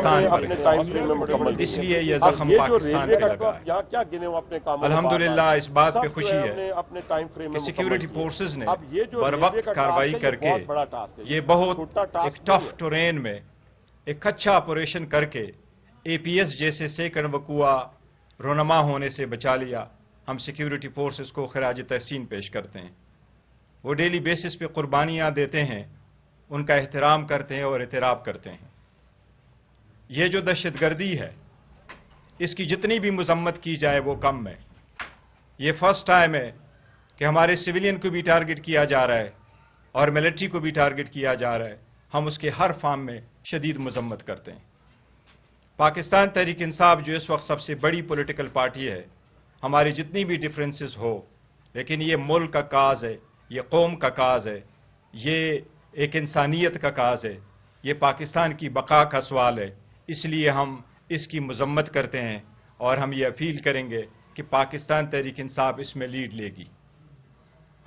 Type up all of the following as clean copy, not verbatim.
پاکستان پر ہے، اس لیے یہ زخم پاکستان پہ لگا ہے۔ الحمدللہ اس بات پہ خوشی ہے کہ سیکیورٹی فورسز نے بر وقت کارروائی کر کے یہ بہت ایک ٹف ٹرین میں ایک اچھا آپریشن کر کے اے پی ایس جیسے سیکنڈ وقوع رونما ہونے سے بچا لیا۔ ہم سیکیورٹی فورسز کو خراج تحسین پیش کرتے ہیں۔ وہ ڈیلی بیسس پہ قربانیاں دیتے ہیں، ان کا احترام کرتے ہیں اور اعتراف کرتے ہیں۔ یہ جو دہشت گردی ہے اس کی جتنی بھی مذمت کی جائے وہ کم ہے۔ یہ فرسٹ ٹائم ہے کہ ہمارے سویلین کو بھی ٹارگٹ کیا جا رہا ہے اور ملٹری کو بھی ٹارگٹ کیا جا رہا ہے۔ ہم اس کے ہر فارم میں شدید مذمت کرتے ہیں۔ پاکستان تحریک انصاف جو اس وقت سب سے بڑی پولیٹیکل پارٹی ہے، ہماری جتنی بھی ڈفرینسز ہو، لیکن یہ ملک کا کاز ہے، یہ قوم کا کاز ہے، یہ ایک انسانیت کا کاز ہے، یہ پاکستان کی بقا کا سوال ہے۔ اس لیے ہم اس کی مذمت کرتے ہیں اور ہم یہ اپیل کریں گے کہ پاکستان تحریک انصاف اس میں لیڈ لے گی۔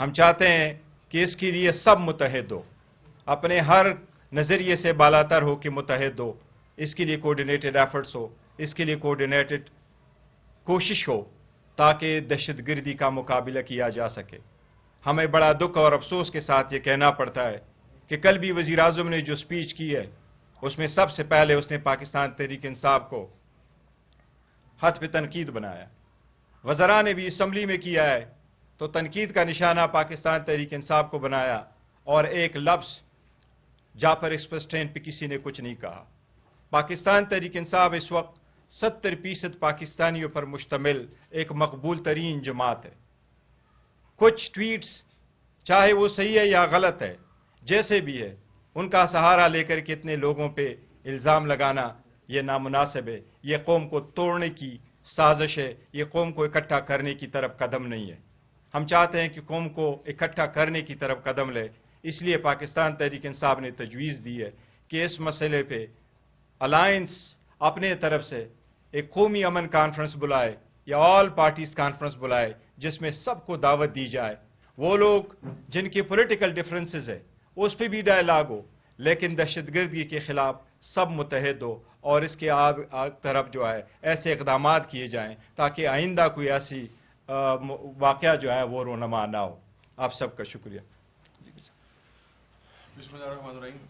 ہم چاہتے ہیں کہ اس کے لیے سب متحد ہو، اپنے ہر نظریے سے بالاتر ہو کہ متحد ہو، اس کے لیے کوآرڈینیٹڈ ایفرٹس ہو، اس کے لیے کوآرڈینیٹڈ کوشش ہو تاکہ دہشت گردی کا مقابلہ کیا جا سکے۔ ہمیں بڑا دکھ اور افسوس کے ساتھ یہ کہنا پڑتا ہے کہ کل بھی وزیر اعظم نے جو سپیچ کی ہے اس میں سب سے پہلے اس نے پاکستان تحریک انصاف کو ہاتھ پہ تنقید بنایا۔ وزراء نے بھی اسمبلی میں کیا ہے تو تنقید کا نشانہ پاکستان تحریک انصاف کو بنایا اور ایک لفظ جعفر ایکسپریس ٹرین پہ کسی نے کچھ نہیں کہا۔ پاکستان تحریک انصاف اس وقت 70% پاکستانیوں پر مشتمل ایک مقبول ترین جماعت ہے۔ کچھ ٹویٹس چاہے وہ صحیح ہے یا غلط ہے، جیسے بھی ہے، ان کا سہارا لے کر کے اتنے لوگوں پہ الزام لگانا یہ نامناسب ہے۔ یہ قوم کو توڑنے کی سازش ہے، یہ قوم کو اکٹھا کرنے کی طرف قدم نہیں ہے۔ ہم چاہتے ہیں کہ قوم کو اکٹھا کرنے کی طرف قدم لے، اس لیے پاکستان تحریک انصاف نے تجویز دی ہے کہ اس مسئلے پہ الائنس اپنے طرف سے ایک قومی امن کانفرنس بلائے یا آل پارٹیز کانفرنس بلائے جس میں سب کو دعوت دی جائے۔ وہ لوگ جن کی پولیٹیکل ڈفرینسز ہے اس پہ بھی ڈائلاگ ہو، لیکن دہشت گردی کے خلاف سب متحد ہو اور اس کے طرف جو ہے ایسے اقدامات کیے جائیں تاکہ آئندہ کوئی ایسی واقعہ جو ہے وہ رونما نہ ہو۔ آپ سب کا شکریہ۔ بسم اللہ الرحمن الرحیم۔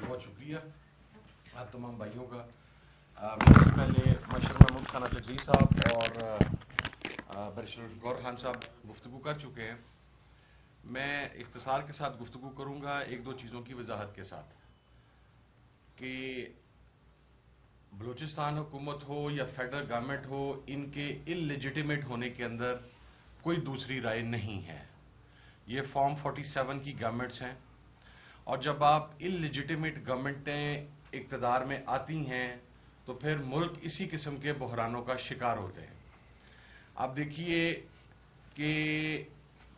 بہت شکریہ آپ تمام بھائیوں کا۔ پہلے مشر محمود خان تجزی صاحب اور بیرسٹر غور خان صاحب گفتگو کر چکے ہیں۔ میں اختصار کے ساتھ گفتگو کروں گا ایک دو چیزوں کی وضاحت کے ساتھ کہ بلوچستان حکومت ہو یا فیڈرل گورنمنٹ ہو، ان کے اللیجیٹیمیٹ ہونے کے اندر کوئی دوسری رائے نہیں ہے۔ یہ فارم 47 کی گورنمنٹس ہیں، اور جب آپ اللیجیٹیمیٹ گورنمنٹیں اقتدار میں آتی ہیں تو پھر ملک اسی قسم کے بحرانوں کا شکار ہوتے ہیں۔ آپ دیکھیے کہ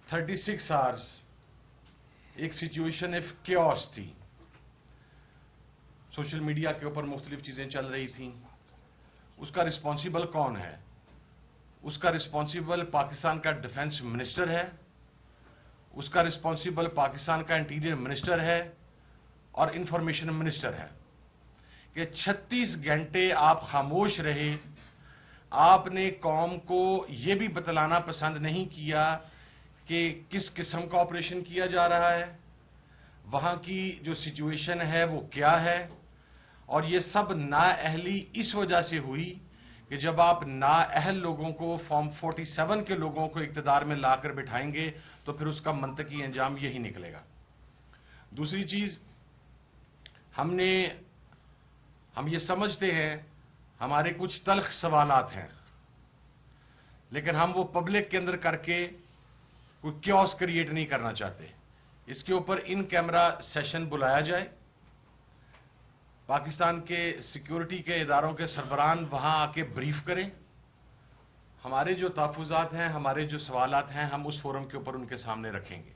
36 آورز ایک سچویشن آف کیوس تھی، سوشل میڈیا کے اوپر مختلف چیزیں چل رہی تھیں۔ اس کا رسپانسیبل کون ہے؟ اس کا رسپانسیبل پاکستان کا ڈیفنس منسٹر ہے، اس کا رسپانسیبل پاکستان کا انٹیریئر منسٹر ہے اور انفارمیشن منسٹر ہے کہ 36 گھنٹے آپ خاموش رہے۔ آپ نے قوم کو یہ بھی بتلانا پسند نہیں کیا کہ کس قسم کا آپریشن کیا جا رہا ہے، وہاں کی جو سچویشن ہے وہ کیا ہے، اور یہ سب نااہلی اس وجہ سے ہوئی کہ جب آپ نااہل لوگوں کو، فارم 47 کے لوگوں کو اقتدار میں لا کر بٹھائیں گے تو پھر اس کا منطقی انجام یہی نکلے گا۔ دوسری چیز، ہم یہ سمجھتے ہیں ہمارے کچھ تلخ سوالات ہیں، لیکن ہم وہ پبلک کے اندر کر کے کوئی کیوس کریٹ نہیں کرنا چاہتے۔ اس کے اوپر ان کیمرہ سیشن بلایا جائے، پاکستان کے سیکیورٹی کے اداروں کے سربراہان وہاں آ کے بریف کریں، ہمارے جو تحفظات ہیں، ہمارے جو سوالات ہیں، ہم اس فورم کے اوپر ان کے سامنے رکھیں گے۔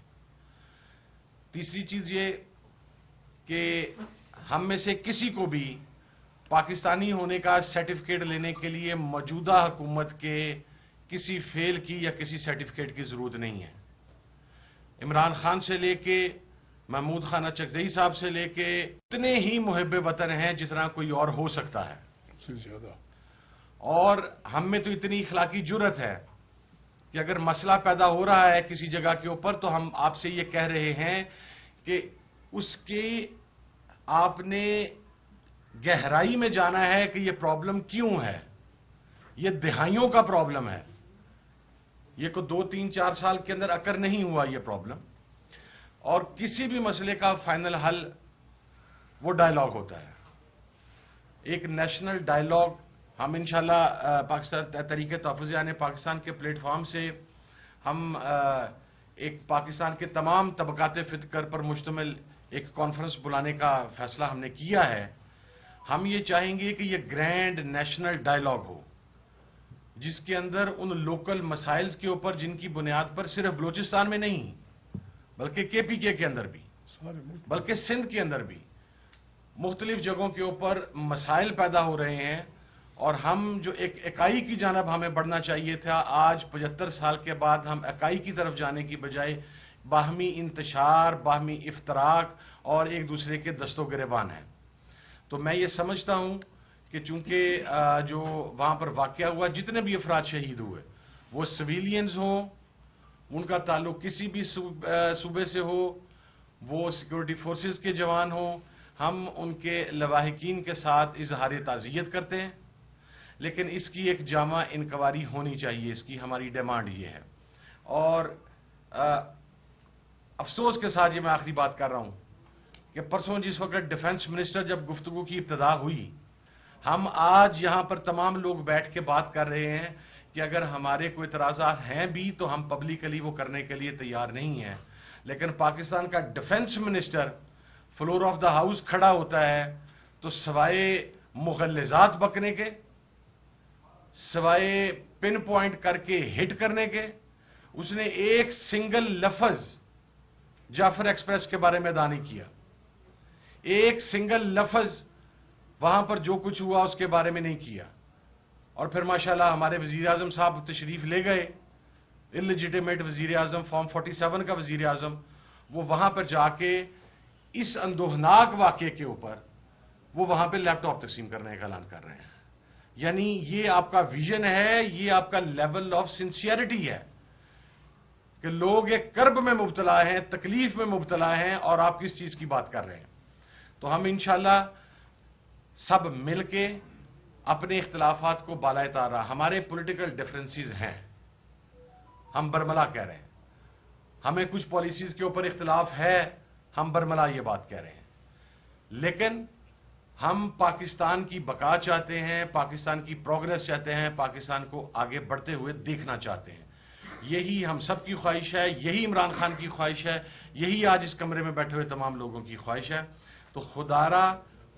تیسری چیز یہ کہ ہم میں سے کسی کو بھی پاکستانی ہونے کا سرٹیفکیٹ لینے کے لیے موجودہ حکومت کے کسی فیل کی یا کسی سرٹیفکیٹ کی ضرورت نہیں ہے۔ عمران خان سے لے کے محمود خان چکزئی صاحب سے لے کے اتنے ہی محب وطن ہیں جتنا کوئی اور ہو سکتا ہے سے زیادہ. اور ہم میں تو اتنی اخلاقی جرت ہے کہ اگر مسئلہ پیدا ہو رہا ہے کسی جگہ کے اوپر تو ہم آپ سے یہ کہہ رہے ہیں کہ اس کی آپ نے گہرائی میں جانا ہے کہ یہ پرابلم کیوں ہے. یہ دہائیوں کا پرابلم ہے. یہ کو 2, 3, 4 سال کے اندر اکر نہیں ہوا یہ پرابلم. اور کسی بھی مسئلے کا فائنل حل وہ ڈائیلاگ ہوتا ہے. ایک نیشنل ڈائیلاگ ہم انشاءاللہ پاکستان تحریک تحفظ پاکستان کے پلیٹ فارم سے ہم ایک پاکستان کے تمام طبقات فکر پر مشتمل ایک کانفرنس بلانے کا فیصلہ ہم نے کیا ہے. ہم یہ چاہیں گے کہ یہ گرینڈ نیشنل ڈائیلاگ ہو جس کے اندر ان لوکل مسائل کے اوپر جن کی بنیاد پر صرف بلوچستان میں نہیں بلکہ KPK کے اندر بھی بلکہ سندھ کے اندر بھی مختلف جگہوں کے اوپر مسائل پیدا ہو رہے ہیں. اور ہم جو ایک اکائی کی جانب ہمیں بڑھنا چاہیے تھا آج 75 سال کے بعد ہم اکائی کی طرف جانے کی بجائے باہمی انتشار باہمی افتراق اور ایک دوسرے کے دست و گریبان ہیں. تو میں یہ سمجھتا ہوں کہ چونکہ جو وہاں پر واقعہ ہوا جتنے بھی افراد شہید ہوئے وہ سویلینز ہوں ان کا تعلق کسی بھی صوبے سے ہو وہ سیکورٹی فورسز کے جوان ہوں ہم ان کے لواحقین کے ساتھ اظہار تعزیت کرتے ہیں. لیکن اس کی ایک جامع انکوائری ہونی چاہیے. اس کی ہماری ڈیمانڈ یہ ہے. اور افسوس کے ساتھ یہ میں آخری بات کر رہا ہوں کہ پرسوں جس وقت ڈیفنس منسٹر جب گفتگو کی ابتدا ہوئی ہم آج یہاں پر تمام لوگ بیٹھ کے بات کر رہے ہیں کہ اگر ہمارے کوئی اعتراضات ہیں بھی تو ہم پبلکلی وہ کرنے کے لیے تیار نہیں ہیں. لیکن پاکستان کا defence minister floor of the house کھڑا ہوتا ہے تو سوائے مغلظات بکنے کے سوائے پن پوائنٹ کر کے ہٹ کرنے کے اس نے ایک سنگل لفظ جعفر ایکسپریس کے بارے میں ادا نہیں کیا. ایک سنگل لفظ وہاں پر جو کچھ ہوا اس کے بارے میں نہیں کیا. اور پھر ماشاءاللہ ہمارے وزیر اعظم صاحب تشریف لے گئے انلیجیٹیمیٹ وزیر اعظم فارم 47 کا وزیر اعظم وہ وہاں پر جا کے اس اندوہناک واقعے کے اوپر وہ وہاں پہ لیپ ٹاپ تقسیم کرنے کا اعلان کر رہے ہیں. یعنی یہ آپ کا ویژن ہے یہ آپ کا لیول آف سنسیئرٹی ہے کہ لوگ ایک کرب میں مبتلا ہیں تکلیف میں مبتلا ہیں اور آپ کس چیز کی بات کر رہے ہیں. تو ہم انشاءاللہ سب مل کے اپنے اختلافات کو بالائے تار ہمارے پولیٹیکل ڈفرینسز ہیں ہم برملا کہہ رہے ہیں. ہمیں کچھ پالیسیز کے اوپر اختلاف ہے ہم برملا یہ بات کہہ رہے ہیں. لیکن ہم پاکستان کی بقا چاہتے ہیں پاکستان کی پروگریس چاہتے ہیں پاکستان کو آگے بڑھتے ہوئے دیکھنا چاہتے ہیں. یہی ہم سب کی خواہش ہے یہی عمران خان کی خواہش ہے یہی آج اس کمرے میں بیٹھے ہوئے تمام لوگوں کی خواہش ہے. تو خدارا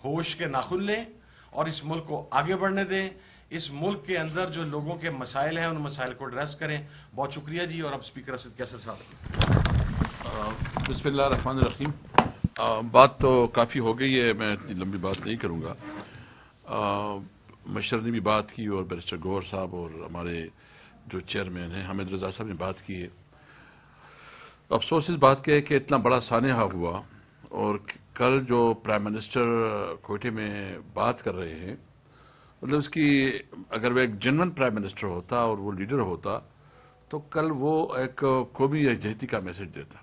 ہوش کے ناخن لیں اور اس ملک کو آگے بڑھنے دیں. اس ملک کے اندر جو لوگوں کے مسائل ہیں ان مسائل کو ایڈریس کریں. بہت شکریہ جی. اور اب اسپیکر اسد کیسر صاحب. بسم اللہ الرحمن الرحیم. بات تو کافی ہو گئی ہے میں اتنی لمبی بات نہیں کروں گا. مشر نے بھی بات کی اور بیرسٹر گوہر صاحب اور ہمارے جو چیئرمین ہیں حامد رضا صاحب نے بات کی ہے. افسوس اس بات کا ہے کہ اتنا بڑا سانحہ ہوا اور کل جو پرائم منسٹر کوئٹے میں بات کر رہے ہیں مطلب اس کی اگر وہ ایک جنون پرائم منسٹر ہوتا اور وہ لیڈر ہوتا تو کل وہ ایک قومی یکجہتی کا میسج دیتا.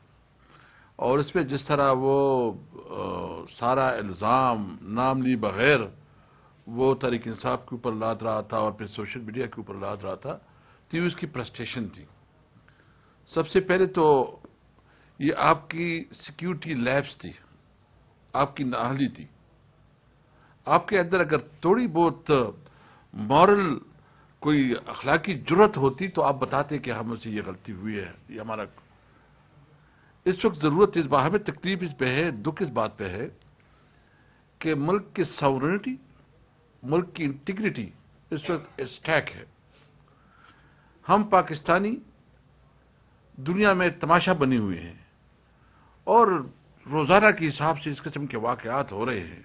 اور اس پہ جس طرح وہ سارا الزام نام لی بغیر وہ تحریک انصاف کے اوپر لاد رہا تھا اور پھر سوشل میڈیا کے اوپر لاد رہا تھا تو یہ اس کی پریسٹیشن تھی. سب سے پہلے تو یہ آپ کی سیکیورٹی لیبس تھی آپ کی نااہلی تھی. آپ کے اندر اگر تھوڑی بہت مورل کوئی اخلاقی جرت ہوتی تو آپ بتاتے کہ ہم سے یہ غلطی ہوئی ہے. یہ ہمارا اس وقت ضرورت اس بات ہمیں تکلیف اس پہ ہے دکھ اس بات پہ ہے کہ ملک کی ساورنٹی ملک کی انٹیگریٹی اس وقت اسٹیک ہے. ہم پاکستانی دنیا میں تماشا بنے ہوئے ہیں اور روزانہ کے حساب سے اس قسم کے واقعات ہو رہے ہیں.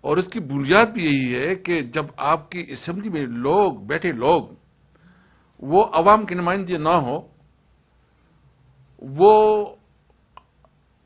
اور اس کی بنیاد بھی یہی ہے کہ جب آپ کی اسمبلی میں لوگ بیٹھے لوگ وہ عوام کے نمائندے نہ ہو وہ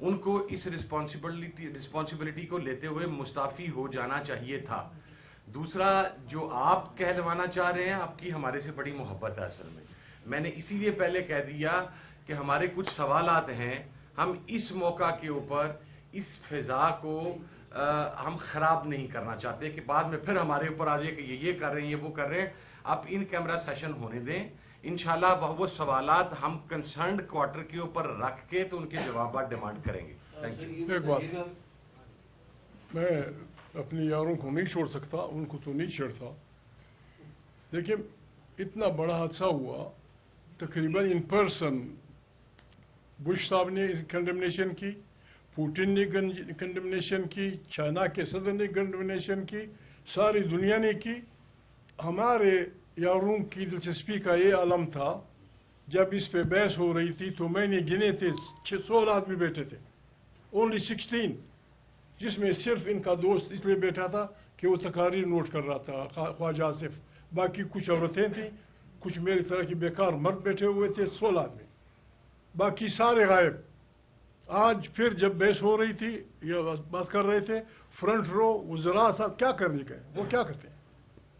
ان کو اس رسپانسبلٹی کو لیتے ہوئے مستعفی ہو جانا چاہیے تھا. دوسرا جو آپ کہلوانا چاہ رہے ہیں، آپ کی ہمارے سے بڑی محبت ہے. اصل میں نے اسی لیے پہلے کہہ دیا کہ ہمارے کچھ سوالات ہیں، ہم اس موقع کے اوپر اس فضا کو ہم خراب نہیں کرنا چاہتے کہ بعد میں پھر ہمارے اوپر آ جائے کہ یہ کر رہے ہیں، یہ وہ کر رہے ہیں. آپ ان کیمرہ سیشن ہونے دیں. انشاءاللہ وہ سوالات ہم کنسرنڈ کوارٹر کے اوپر رکھ کے تو ان کے جوابات ڈیمانڈ کریں گے. ایک بات، میں اپنے یاروں کو نہیں چھوڑ سکتا، ان کو تو نہیں چھیڑتا. دیکھیں اتنا بڑا حادثہ ہوا، تقریباً ان پرسن بش صاحب نے کنڈمنیشن کی، پوٹن نے کنڈمنیشن کی، چائنا کے صدر نے کنڈمنیشن کی، ساری دنیا نے کی. ہمارے یاروں کی دلچسپی کا یہ عالم تھا، جب اس پہ بحث ہو رہی تھی تو میں نے گنے تھے 16 آدمی بیٹھے تھے، اونلی 16، جس میں صرف ان کا دوست اس لیے بیٹھا تھا کہ وہ تقاریر نوٹ کر رہا تھا، خواجہ آصف. باقی کچھ عورتیں تھیں، کچھ میری طرح کی بیکار مرد بیٹھے ہوئے تھے، 16 آدمی، باقی سارے غائب. آج پھر جب بحث ہو رہی تھی، یہ بات کر رہے تھے فرنٹ رو وزراء صاحب کیا کرنے گئے، وہ کیا کرتے ہیں،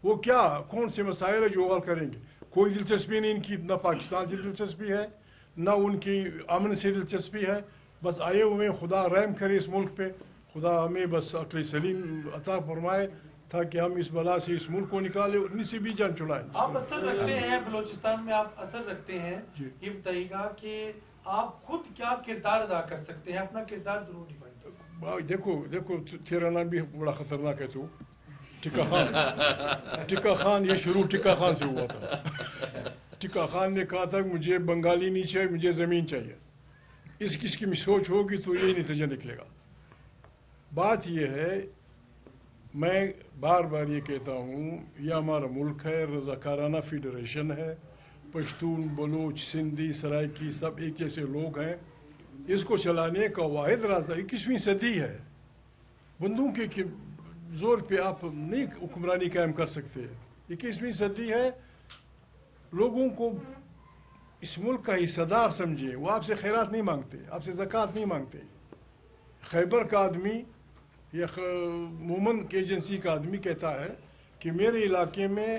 وہ کیا کون سے مسائل جو حل کریں گے. کوئی دلچسپی نہیں ان کی، نہ پاکستان سے دلچسپی ہے، نہ ان کی امن سے دلچسپی ہے. بس آئے ہوئے خدا رحم کرے اس ملک پہ، خدا ہمیں بس عقل سلیم عطا فرمائے تاکہ ہم اس بلا سے اس ملک کو نکالے، اتنی سی بھی جان چڑھائیں. آپ اثر رکھتے ہیں بلوچستان میں، آپ اثر رکھتے ہیں. یہ بتائیے گا کہ آپ خود کیا کردار ادا کر سکتے ہیں، اپنا کردار ضرور ڈیفائن. دیکھو تیرا نام بھی بڑا خطرناک ہے. تو ٹکا خان، ٹکا خان، یہ شروع ٹکا خان سے ہوا تھا. ٹکا خان نے کہا تھا کہ مجھے بنگالی نہیں چاہیے، مجھے زمین چاہیے. اس کس کی سوچ ہوگی تو یہی نتیجہ نکلے گا. بات یہ ہے، میں بار بار یہ کہتا ہوں، یہ ہمارا ملک ہے، رضاکارانہ فیڈریشن ہے، پشتون، بلوچ، سندھی، سرائکی سب ایک جیسے لوگ ہیں. اس کو چلانے کا واحد راستہ 21ویں صدی ہے. بندوق کے زور پہ آپ نہیں حکمرانی قائم کر سکتے. 21ویں صدی ہے. لوگوں کو اس ملک کا حصہ دار سمجھے. وہ آپ سے خیرات نہیں مانگتے، آپ سے زکوٰۃ نہیں مانگتے. خیبر کا آدمی یا مومن ایجنسی کا آدمی کہتا ہے کہ میرے علاقے میں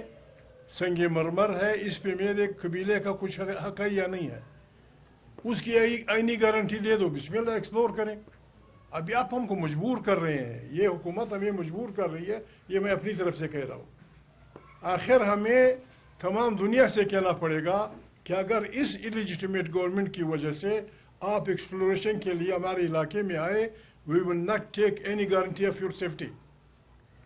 سنگ مرمر ہے، اس پہ میرے قبیلے کا کچھ حق ہے یا نہیں ہے. اس کی آئینی گارنٹی دے دو، بسم اللہ ایکسپلور کریں. ابھی آپ ہم کو مجبور کر رہے ہیں، یہ حکومت ہمیں مجبور کر رہی ہے. یہ میں اپنی طرف سے کہہ رہا ہوں. آخر ہمیں تمام دنیا سے کہنا پڑے گا کہ اگر اس انلیجیٹمیٹ گورنمنٹ کی وجہ سے آپ ایکسپلوریشن کے لیے ہمارے علاقے میں آئے، we will not take any guarantee of your safety.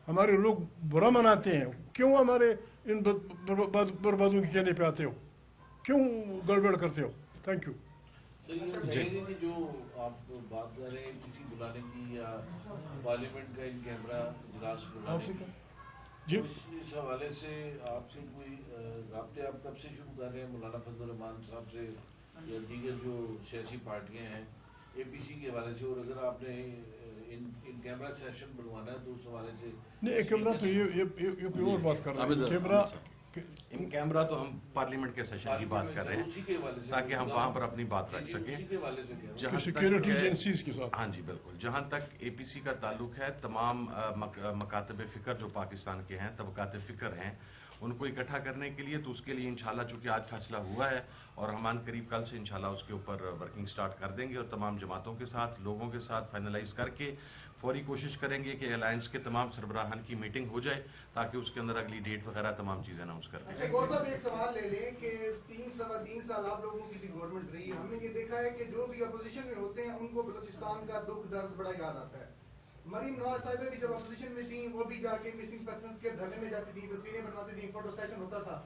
ہمارے لوگ برا مناتے ہیں، کیوں ہمارے ان بربادوں کے کہنے پہ آتے ہو، کیوں گڑبڑ کرتے ہو. Thank you. جو آپ بات کر رہے ہیں کسی بلانے کی یا پارلیمنٹ کا ان کیمرہ اجلاس بلانے کی، اس حوالے سے آپ سے کوئی رابطے آپ کب سے شروع کر رہے ہیں مولانا فضل الرحمان صاحب سے یا دیگر جو سیاسی پارٹیاں ہیں اے پی سی کے حوالے سے، اور اگر آپ نے ان کیمرہ سیشن بنوانا ہے تو اس حوالے سے نہیں، ایک کیمرہ تو یہ اور بات کر رہے ہیں. کیمرہ ان کیمرہ تو ہم پارلیمنٹ کے سیشن کی بات کر رہے ہیں تاکہ ہم وہاں پر اپنی بات رکھ سکیں. سیکورٹی ایجنسیز کے ساتھ. ہاں جی بالکل. جہاں تک اے پی سی کا تعلق ہے، تمام مکاتب فکر جو پاکستان کے ہیں، طبقات فکر ہیں، ان کو اکٹھا کرنے کے لیے، تو اس کے لیے انشاءاللہ چونکہ آج فیصلہ ہوا ہے اور ہم قریب کل سے انشاءاللہ اس کے اوپر ورکنگ سٹارٹ کر دیں گے، اور تمام جماعتوں کے ساتھ، لوگوں کے ساتھ فائنلائز کر کے فوری کوشش کریں گے کہ الائنس کے تمام سربراہان کی میٹنگ ہو جائے تاکہ اس کے اندر اگلی ڈیٹ وغیرہ تمام چیزیں اناؤنس کر دیں. اچھا گور صاحب، ایک سوال لے لیں کہ 3 سال آپ لوگوں کی گورنمنٹ رہی، ہم نے یہ دیکھا ہے کہ جو بھی اپوزیشن میں ہوتے ہیں ان کو بلوچستان کا دکھ درد بڑا یاد آتا ہے. مریم نواز صاحبہ بھی جب اپوزیشن میں تھیں، وہ بھی جا کے مسنگ پرسنز کے دھرنے میں جاتی تھیں، تصویریں بنواتی تھیں، فوٹو سیشن ہوتا تھا.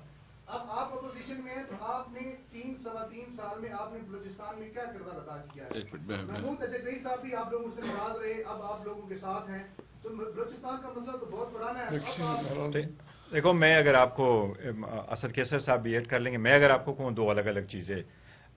اب آپ اپوزیشن میں ہیں تو آپ نے 3 سال میں آپ نے بلوچستان میں کیا کردار ادا کیا ہے؟ محمود اجدئی صاحب بھی آپ لوگوں سے ناراض رہے، اب آپ لوگوں کے ساتھ ہیں، تو بلوچستان کا مسئلہ تو بہت پرانا ہے. دیکھو، میں اگر آپ کو اسد کیسر صاحب بھی ایڈ کر لیں گے، میں اگر آپ کو کہوں دو الگ الگ چیزیں.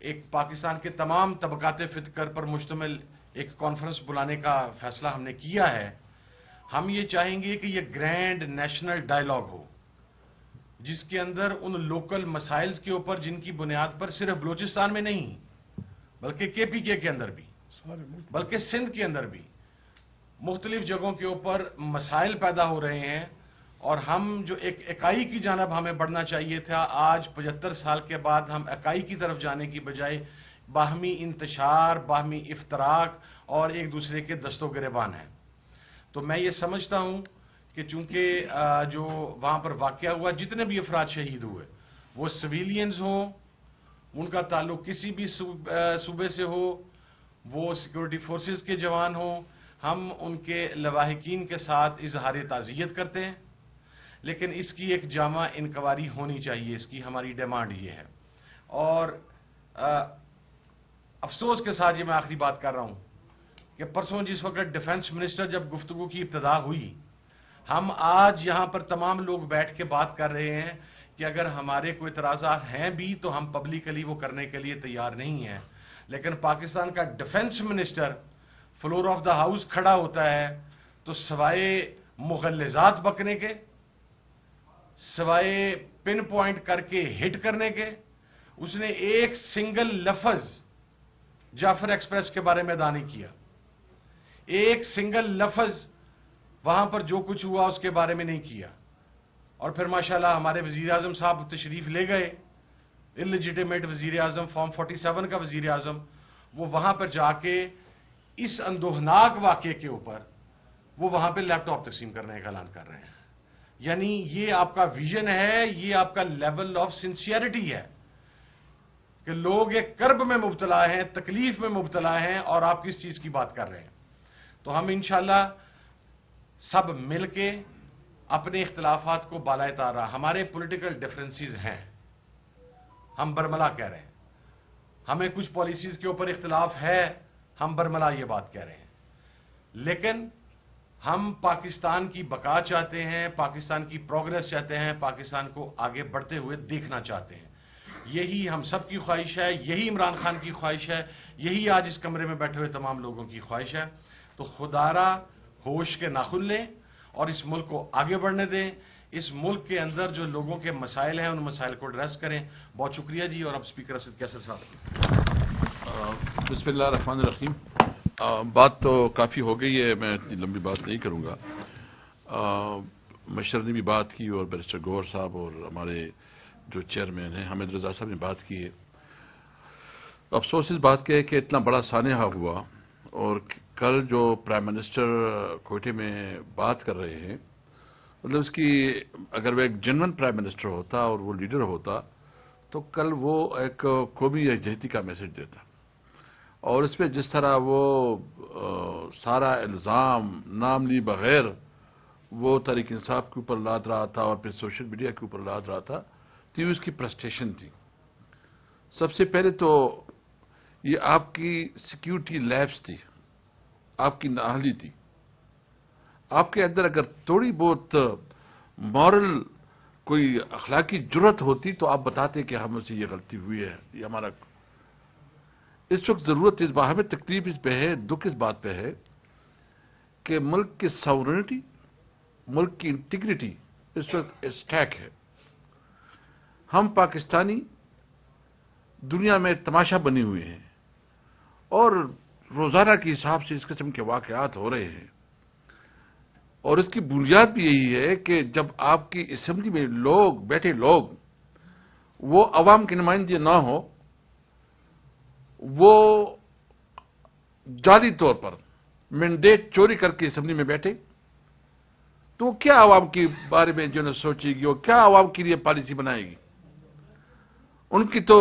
ایک پاکستان کے تمام طبقات فکر پر مشتمل ایک کانفرنس بلانے کا فیصلہ ہم نے کیا ہے. ہم یہ چاہیں گے کہ یہ گرینڈ نیشنل ڈائیلاگ ہو جس کے اندر ان لوکل مسائل کے اوپر جن کی بنیاد پر صرف بلوچستان میں نہیں بلکہ KPK کے اندر بھی بلکہ سندھ کے اندر بھی مختلف جگہوں کے اوپر مسائل پیدا ہو رہے ہیں اور ہم جو ایک اکائی کی جانب ہمیں بڑھنا چاہیے تھا آج 75 سال کے بعد ہم اکائی کی طرف جانے کی بجائے باہمی انتشار باہمی افتراق اور ایک دوسرے کے دست و گریبان ہیں. تو میں یہ سمجھتا ہوں کہ چونکہ جو وہاں پر واقعہ ہوا جتنے بھی افراد شہید ہوئے وہ سویلینز ہوں ان کا تعلق کسی بھی صوبے سے ہو وہ سیکورٹی فورسز کے جوان ہوں ہم ان کے لواحقین کے ساتھ اظہار تعزیت کرتے ہیں لیکن اس کی ایک جامع انکوائری ہونی چاہیے. اس کی ہماری ڈیمانڈ یہ ہے. اور افسوس کے ساتھ یہ میں آخری بات کر رہا ہوں کہ پرسوں جس وقت ڈیفنس منسٹر جب گفتگو کی ابتدا ہوئی ہم آج یہاں پر تمام لوگ بیٹھ کے بات کر رہے ہیں کہ اگر ہمارے کوئی اعتراضات ہیں بھی تو ہم پبلکلی وہ کرنے کے لیے تیار نہیں ہیں. لیکن پاکستان کا defence minister floor of the house کھڑا ہوتا ہے تو سوائے مغلظات بکنے کے سوائے پن پوائنٹ کر کے ہٹ کرنے کے اس نے ایک سنگل لفظ جعفر ایکسپریس کے بارے میں ادا نہیں کیا. ایک سنگل لفظ وہاں پر جو کچھ ہوا اس کے بارے میں نہیں کیا. اور پھر ماشاءاللہ ہمارے وزیر اعظم صاحب تشریف لے گئے انلیجیٹیمیٹ وزیر اعظم فارم 47 کا وزیر اعظم وہ وہاں پر جا کے اس اندوہناک واقعے کے اوپر وہ وہاں پہ لیپ ٹاپ تقسیم کرنے کا اعلان کر رہے ہیں. یعنی یہ آپ کا ویژن ہے یہ آپ کا لیول آف سنسیئرٹی ہے کہ لوگ ایک کرب میں مبتلا ہیں تکلیف میں مبتلا ہیں اور آپ کس چیز کی بات کر رہے ہیں. تو ہم انشاءاللہ سب مل کے اپنے اختلافات کو بالائے تار رہا ہمارے پولیٹیکل ڈفرینسز ہیں ہم برملا کہہ رہے ہیں ہمیں کچھ پالیسیز کے اوپر اختلاف ہے ہم برملا یہ بات کہہ رہے ہیں لیکن ہم پاکستان کی بقا چاہتے ہیں پاکستان کی پروگریس چاہتے ہیں پاکستان کو آگے بڑھتے ہوئے دیکھنا چاہتے ہیں. یہی ہم سب کی خواہش ہے یہی عمران خان کی خواہش ہے یہی آج اس کمرے میں بیٹھے ہوئے تمام لوگوں کی خواہش ہے. تو خدارا ہوش کے ناخن لیں اور اس ملک کو آگے بڑھنے دیں. اس ملک کے اندر جو لوگوں کے مسائل ہیں ان مسائل کو ایڈریس کریں. بہت شکریہ جی. اور اب اسپیکر اسد کیسر صاحب. بسم اللہ الرحمن الرحیم. بات تو کافی ہو گئی ہے میں اتنی لمبی بات نہیں کروں گا. مشر نے بھی بات کی اور بیرسٹر گوہر صاحب اور ہمارے جو چیئرمین ہیں حامد رضا صاحب نے بات کی ہے. افسوس اس بات کا ہے کہ اتنا بڑا سانحہ ہوا اور کل جو پرائم منسٹر کوئٹے میں بات کر رہے ہیں مطلب اس کی اگر وہ ایک جنون پرائم منسٹر ہوتا اور وہ لیڈر ہوتا تو کل وہ ایک قومی یکجہتی کا میسج دیتا. اور اس پہ جس طرح وہ سارا الزام نام لی بغیر وہ تحریک انصاف کے اوپر لاد رہا تھا اور پھر سوشل میڈیا کے اوپر لاد رہا تھا تو یہ اس کی پرسٹیشن تھی. سب سے پہلے تو یہ آپ کی سیکیورٹی لیبس تھی آپ کی نااہلی تھی. آپ کے اندر اگر تھوڑی بہت مورل کوئی اخلاقی جرت ہوتی تو آپ بتاتے کہ ہم سے یہ غلطی ہوئی ہے. یہ ہمارا اس وقت ضرورت اس بات ہمیں تکلیف اس پہ ہے دکھ اس بات پہ ہے کہ ملک کی ساورنٹی ملک کی انٹیگریٹی اس وقت اسٹیک ہے. ہم پاکستانی دنیا میں تماشا بنے ہوئے ہیں اور روزانہ کے حساب سے اس قسم کے واقعات ہو رہے ہیں. اور اس کی بنیاد بھی یہی ہے کہ جب آپ کی اسمبلی میں لوگ بیٹھے لوگ وہ عوام کے نمائندے نہ ہو وہ جعلی طور پر مینڈیٹ چوری کر کے اسمبلی میں بیٹھے تو وہ کیا عوام کے بارے میں جو سوچے گی اور کیا عوام کے لیے پالیسی بنائے گی. ان کی تو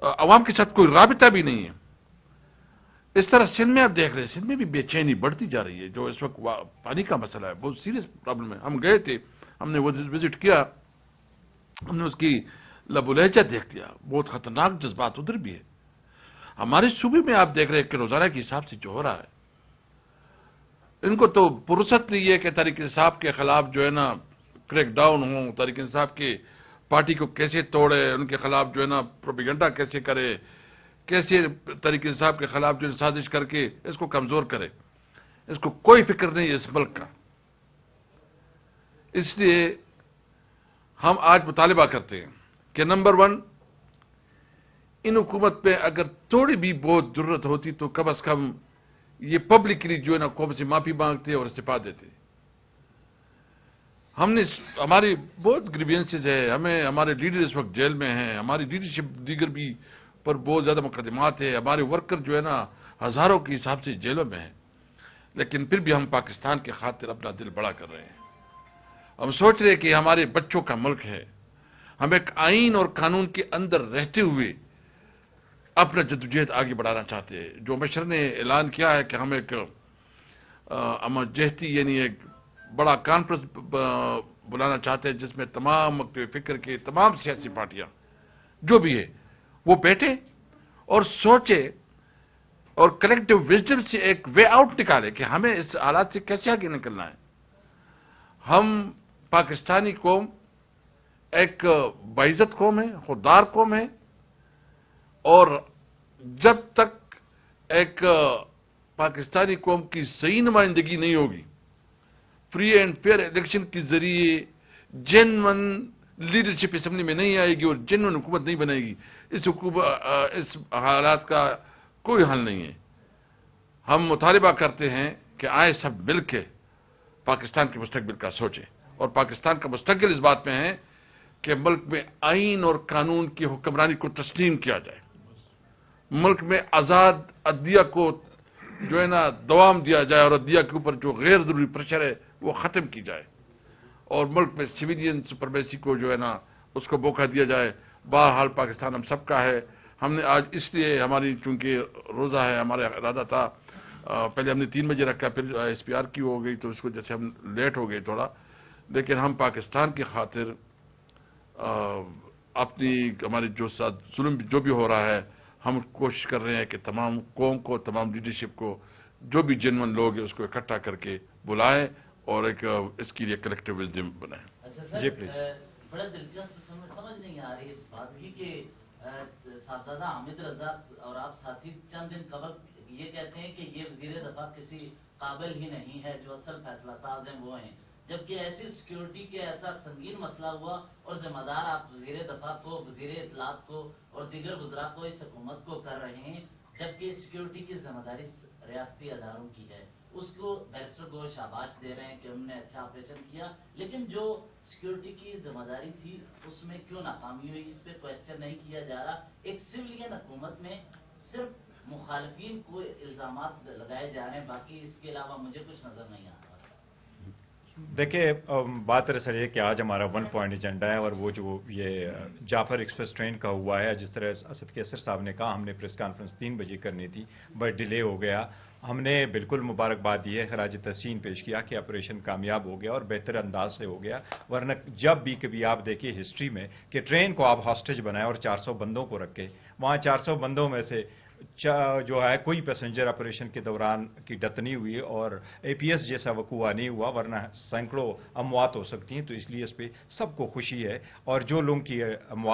عوام کے ساتھ کوئی رابطہ بھی نہیں ہے. اس طرح سندھ میں آپ دیکھ رہے ہیں سندھ میں بھی بے چینی بڑھتی جا رہی ہے. جو اس وقت پانی کا مسئلہ ہے بہت سیریس پرابلم ہے. ہم گئے تھے ہم نے وہ وزٹ کیا ہم نے اس کی لب و لہجہ دیکھ لیا. بہت خطرناک جذبات ادھر بھی ہے. ہمارے صوبے میں آپ دیکھ رہے ہیں کہ روزانہ کے حساب سے جو ہو رہا ہے ان کو تو فرصت نہیں ہے کہ تحریک انصاف کے خلاف جو ہے نا کریک ڈاؤن ہو تحریک انصاف کی پارٹی کو کیسے توڑے ان کے خلاف جو ہے نا پروپیگنڈا کیسے کرے کیسے تحریک انصاف کے خلاف جو سازش کر کے اس کو کمزور کرے. اس کو کوئی فکر نہیں ہے اس ملک کا. اس لیے ہم آج مطالبہ کرتے ہیں کہ نمبر 1 ان حکومت پہ اگر تھوڑی بھی بہت ضرورت ہوتی تو کم از کم یہ پبلکلی جو ہے نا قوم سے معافی مانگتے اور استعفا دیتے. ہم نے ہماری بہت گریوینسز ہے, ہمارے لیڈر اس وقت جیل میں ہیں, ہماری لیڈرشپ دیگر بھی پر بہت زیادہ مقدمات ہے, ہمارے ورکر جو ہے نا ہزاروں کے حساب سے جیلوں میں ہیں, لیکن پھر بھی ہم پاکستان کے خاطر اپنا دل بڑا کر رہے ہیں. ہم سوچ رہے ہیں کہ ہمارے بچوں کا ملک ہے, ہم ایک آئین اور قانون کے اندر رہتے ہوئے اپنا جدوجہد آگے بڑھانا چاہتے ہیں. جو مشر نے اعلان کیا ہے کہ ہم ایک امجہتی یعنی ایک بڑا کانفرنس بلانا چاہتے ہیں جس میں تمام مکتب فکر کے تمام سیاسی پارٹیاں جو بھی ہے وہ بیٹھے اور سوچے اور کلیکٹیو وزڈم سے ایک وے آؤٹ نکالے کہ ہمیں اس حالات سے کیسے آگے نکلنا ہے. ہم پاکستانی قوم ایک باعزت قوم ہے, خوددار قوم ہے, اور جب تک ایک پاکستانی قوم کی صحیح نمائندگی نہیں ہوگی, فری اینڈ فیئر الیکشن کے ذریعے جینون لیڈرشپ اسمبلی میں نہیں آئے گی اور جینون حکومت نہیں بنے گی, اس حالات کا کوئی حل نہیں ہے. ہم مطالبہ کرتے ہیں کہ آئے سب مل کے پاکستان کے مستقبل کا سوچیں, اور پاکستان کا مستقبل اس بات میں ہے کہ ملک میں آئین اور قانون کی حکمرانی کو تسلیم کیا جائے, ملک میں آزاد عدلیہ کو جو ہے نا دوام دیا جائے, اور عدلیہ کے اوپر جو غیر ضروری پریشر ہے وہ ختم کی جائے, اور ملک میں سویلین سپرمیسی کو جو ہے نا اس کو موقع دیا جائے. بہرحال پاکستان ہم سب کا ہے. ہم نے آج اس لیے ہماری چونکہ روزہ ہے, ہمارا ارادہ تھا پہلے ہم نے 3 بجے رکھا, پھر SPR کی ہو گئی تو اس کو جیسے ہم لیٹ ہو گئے تھوڑا, لیکن ہم پاکستان کی خاطر اپنی ہمارے جو ساتھ ظلم جو بھی ہو رہا ہے ہم کوشش کر رہے ہیں کہ تمام قوم کو, تمام لیڈرشپ کو, جو بھی جنون لوگ ہیں اس کو اکٹھا کر کے بلائیں اور ایک اس کے لیے کلیکٹیو وزڈم بنائیں. جی پلیز. بڑا دلچسپ سمجھ نہیں آ رہی اس بات کی کہ صاحبزادہ حامد رضا اور آپ ساتھی چند دن قبل یہ کہتے ہیں کہ یہ وزیر دفاع کسی قابل ہی نہیں ہے, جو اصل فیصلہ ساز ہیں وہ ہیں, جبکہ ایسی سیکیورٹی کے ایسا سنگین مسئلہ ہوا اور ذمہ دار آپ وزیر دفاع کو, وزیر اطلاعات کو اور دیگر وزراء کو اس حکومت کو کر رہے ہیں, جبکہ سیکیورٹی کی ذمہ داری ریاستی اداروں کی ہے. اس کو بیرسٹر کو شاباش دے رہے ہیں کہ ہم نے اچھا آپریشن کیا, لیکن جو سیکیورٹی کی ذمہ داری تھی اس میں کیوں ناکامی ہوئی, اس پہ کوشچن نہیں کیا جا رہا. ایک سویلین حکومت میں صرف مخالفین کو الزامات لگائے جا رہے ہیں, باقی اس کے علاوہ مجھے کچھ نظر نہیں آ رہا. دیکھیں بات دراصل یہ کہ آج ہمارا 1 پوائنٹ ایجنڈا ہے, اور وہ جو یہ جعفر ایکسپریس ٹرین کا ہوا ہے, جس طرح اسد کیسر صاحب نے کہا ہم نے پریس کانفرنس 3 بجے کرنی تھی بٹ ڈیلے ہو گیا. ہم نے بالکل مبارکباد دی ہے, خراج تحسین پیش کیا کہ آپریشن کامیاب ہو گیا اور بہتر انداز سے ہو گیا. ورنہ جب بھی کبھی آپ دیکھیے ہسٹری میں کہ ٹرین کو آپ ہاسٹیج بنائیں اور 400 بندوں کو رکھے, وہاں 400 بندوں میں سے جو ہے کوئی پیسنجر آپریشن کے دوران کی ڈیتھ نہیں ہوئی اور APS جیسا وقوع نہیں ہوا, ورنہ سینکڑوں اموات ہو سکتی ہیں. تو اس لیے اس پہ سب کو خوشی ہے, اور جو لوگوں کی اموات